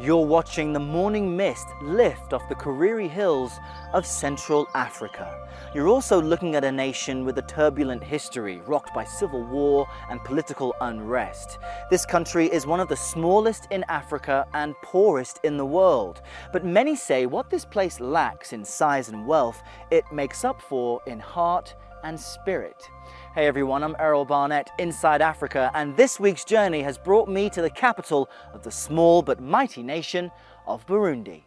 You're watching the morning mist lift off the Kariri Hills of Central Africa. You're also looking at a nation with a turbulent history, rocked by civil war and political unrest. This country is one of the smallest in Africa and poorest in the world. But many say what this place lacks in size and wealth, it makes up for in heart and spirit. Hey everyone, I'm Errol Barnett, Inside Africa, and this week's journey has brought me to the capital of the small but mighty nation of Burundi.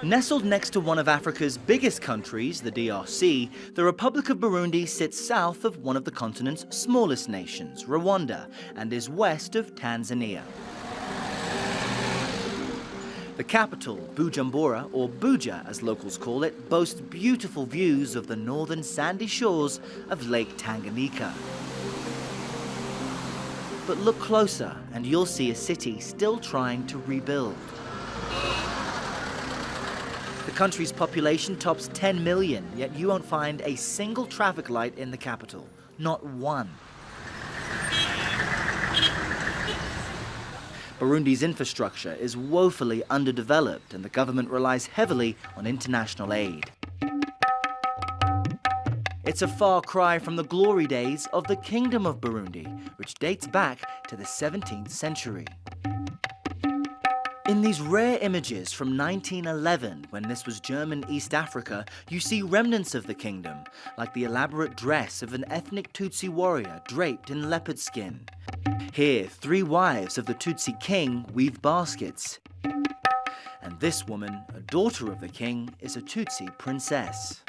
Nestled next to one of Africa's biggest countries, the DRC, the Republic of Burundi sits south of one of the continent's smallest nations, Rwanda, and is west of Tanzania. The capital, Bujumbura, or Buja as locals call it, boasts beautiful views of the northern sandy shores of Lake Tanganyika. But look closer and you'll see a city still trying to rebuild. The country's population tops 10 million, yet you won't find a single traffic light in the capital. Not one. Burundi's infrastructure is woefully underdeveloped and the government relies heavily on international aid. It's a far cry from the glory days of the Kingdom of Burundi, which dates back to the 17th century. In these rare images from 1911, when this was German East Africa, you see remnants of the kingdom, like the elaborate dress of an ethnic Tutsi warrior draped in leopard skin. Here, 3 wives of the Tutsi king weave baskets. And this woman, a daughter of the king, is a Tutsi princess.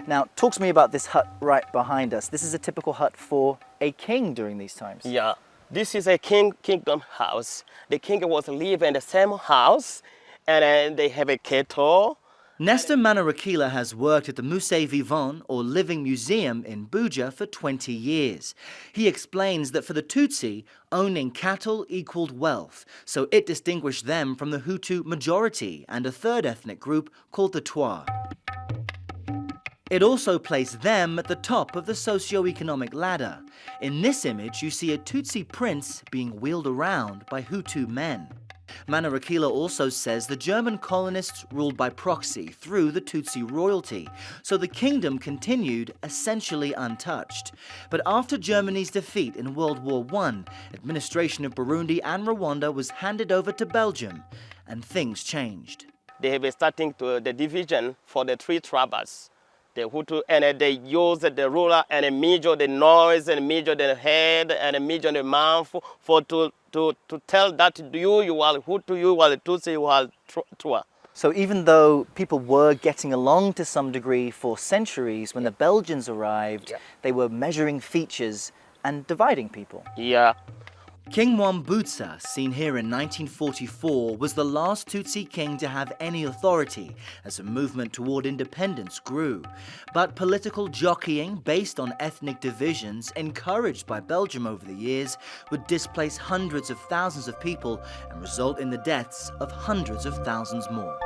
Now, talk to me about this hut right behind us. This is a typical hut for a king during these times. Yeah, this is a kingdom house. The king was living in the same house, and then they have a kettle. Nestor Manarakila has worked at the Musée Vivant, or Living Museum, in Buja for 20 years. He explains that for the Tutsi, owning cattle equaled wealth, so it distinguished them from the Hutu majority and a third ethnic group called the Twa. It also placed them at the top of the socio-economic ladder. In this image, you see a Tutsi prince being wheeled around by Hutu men. Manarakila also says the German colonists ruled by proxy through the Tutsi royalty, so the kingdom continued essentially untouched. But after Germany's defeat in World War I, administration of Burundi and Rwanda was handed over to Belgium, and things changed. They have been starting to the division for the 3 tribes. The Hutu, and they use the ruler and measure the noise and measure the head and measure the mouth for to tell that you are Hutu, you are Tutsi, you are Twa. So even though people were getting along to some degree for centuries, when the Belgians arrived, they were measuring features and dividing people. Yeah. King Mwambutsa, seen here in 1944, was the last Tutsi king to have any authority as a movement toward independence grew. But political jockeying based on ethnic divisions, encouraged by Belgium over the years, would displace hundreds of thousands of people and result in the deaths of hundreds of thousands more.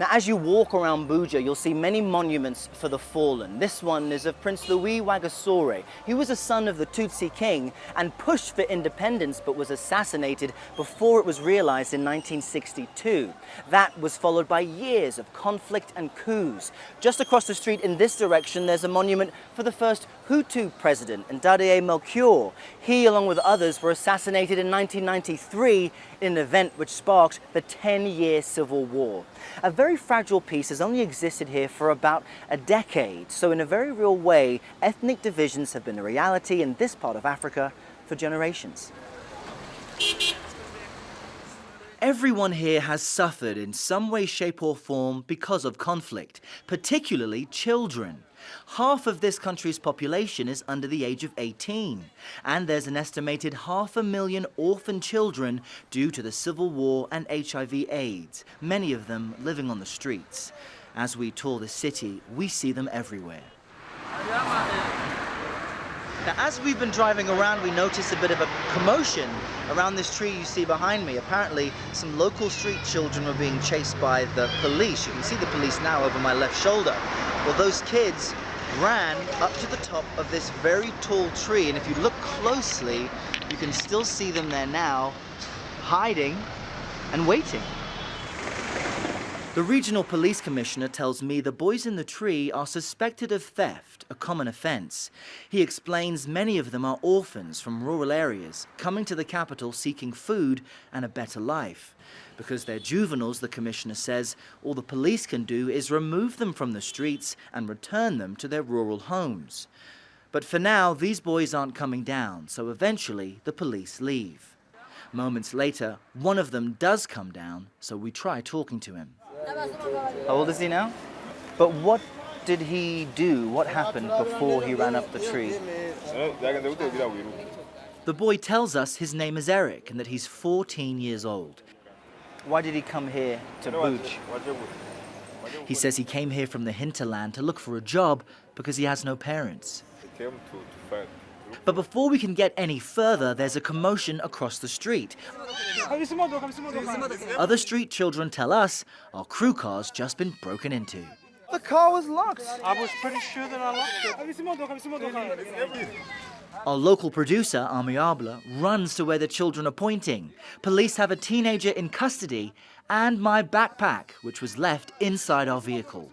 Now, as you walk around Buja, you'll see many monuments for the fallen. This one is of Prince Louis Rwagasore. He was a son of the Tutsi king and pushed for independence but was assassinated before it was realized in 1962. That was followed by years of conflict and coups. Just across the street in this direction, there's a monument for the first Hutu president, Ndadaye Melchior. He, along with others, were assassinated in 1993 in an event which sparked the 10-year civil war. A very fragile peace has only existed here for about a decade, so in a very real way, ethnic divisions have been a reality in this part of Africa for generations. Everyone here has suffered in some way, shape or form because of conflict, particularly children. Half of this country's population is under the age of 18, and there's an estimated 500,000 orphan children due to the civil war and HIV/AIDS, many of them living on the streets. As we tour the city, we see them everywhere. Now, as we've been driving around, we noticed a bit of a commotion around this tree you see behind me. Apparently, some local street children were being chased by the police. You can see the police now over my left shoulder. Well, those kids ran up to the top of this very tall tree, and if you look closely, you can still see them there now, hiding and waiting. The regional police commissioner tells me the boys in the tree are suspected of theft, a common offence. He explains many of them are orphans from rural areas, coming to the capital seeking food and a better life. Because they're juveniles, the commissioner says, all the police can do is remove them from the streets and return them to their rural homes. But for now, these boys aren't coming down, so eventually the police leave. Moments later, one of them does come down, so we try talking to him. How old is he now? But what did he do? What happened before he ran up the tree? The boy tells us his name is Eric and that he's 14 years old. Why did he come here to Buj? He says he came here from the hinterland to look for a job because he has no parents. But before we can get any further, there's a commotion across the street. Other street children tell us our crew car's just been broken into. The car was locked. I was pretty sure that I locked it. Our local producer, Amiable, runs to where the children are pointing. Police have a teenager in custody and my backpack, which was left inside our vehicle.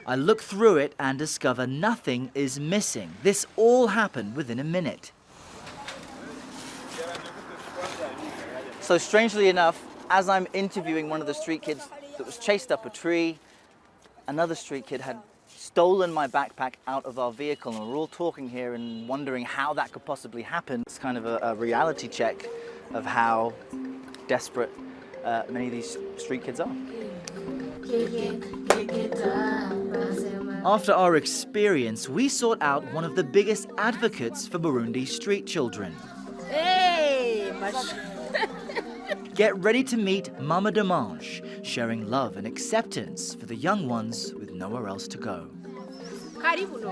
I look through it and discover nothing is missing. This all happened within a minute. So strangely enough, as I'm interviewing one of the street kids that was chased up a tree, another street kid had stolen my backpack out of our vehicle, and we're all talking here and wondering how that could possibly happen. It's kind of a reality check of how desperate many of these street kids are. After our experience, we sought out one of the biggest advocates for Burundi street children. Hey, Get ready to meet Mama Demanche, sharing love and acceptance for the young ones with nowhere else to go. Karibu no.